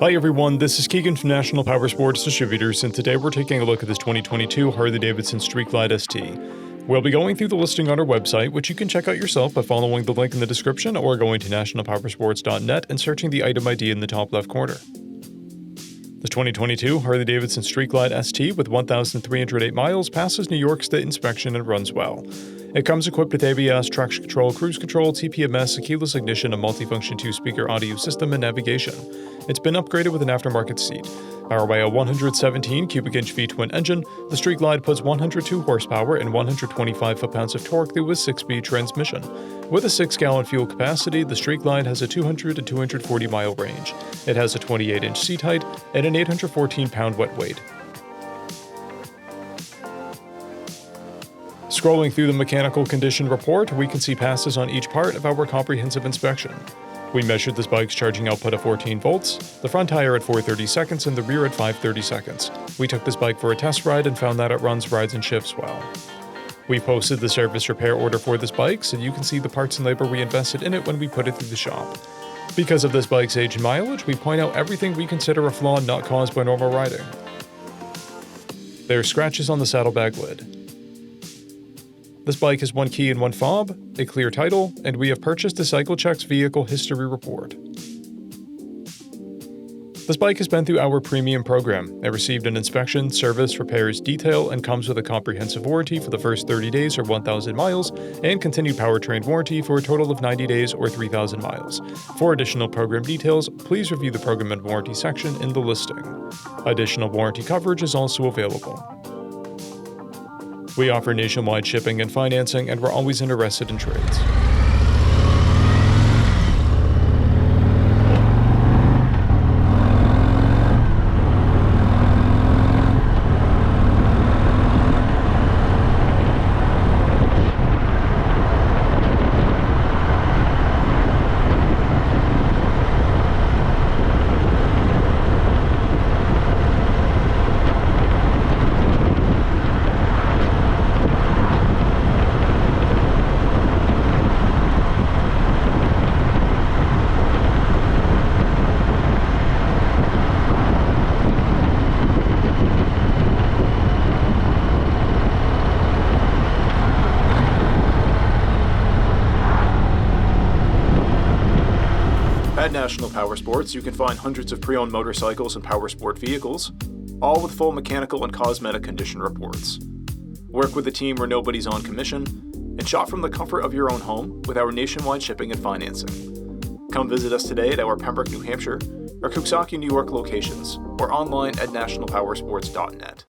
Hi everyone, this is Keegan from National Powersports Distributors, and today we're taking a look at this 2022 Harley-Davidson Street Glide ST. We'll be going through the listing on our website, which you can check out yourself by following the link in the description or going to nationalpowersports.net and searching the item ID in the top left corner. The 2022 Harley-Davidson Street Glide ST with 1,308 miles passes New York State inspection and runs well. It comes equipped with ABS, traction control, cruise control, TPMS, a keyless ignition, a multifunction 2-speaker audio system, and navigation. It's been upgraded with an aftermarket seat. Powered by a 117 cubic inch V-twin engine, the Street Glide puts 102 horsepower and 125 foot-pounds of torque through a 6-speed transmission. With a 6-gallon fuel capacity, the Street Glide has a 200 to 240 mile range. It has a 28-inch seat height and an 814-pound wet weight. Scrolling through the mechanical condition report, we can see passes on each part of our comprehensive inspection. We measured this bike's charging output at 14 volts, the front tire at 430 seconds, and the rear at 530 seconds. We took this bike for a test ride and found that it runs, rides, and shifts well. We posted the service repair order for this bike, so you can see the parts and labor we invested in it when we put it through the shop. Because of this bike's age and mileage, we point out everything we consider a flaw not caused by normal riding. There are scratches on the saddlebag lid. This bike has one key and one fob, a clear title, and we have purchased a CycleCheck's vehicle history report. This bike has been through our premium program. It received an inspection, service, repairs, detail, and comes with a comprehensive warranty for the first 30 days or 1,000 miles, and continued powertrain warranty for a total of 90 days or 3,000 miles. For additional program details, please review the program and warranty section in the listing. Additional warranty coverage is also available. We offer nationwide shipping and financing, and we're always interested in trades. At National Powersports, you can find hundreds of pre-owned motorcycles and powersport vehicles, all with full mechanical and cosmetic condition reports. Work with a team where nobody's on commission, and shop from the comfort of your own home with our nationwide shipping and financing. Come visit us today at our Pembroke, New Hampshire, or Coxsackie, New York locations, or online at nationalpowersports.net.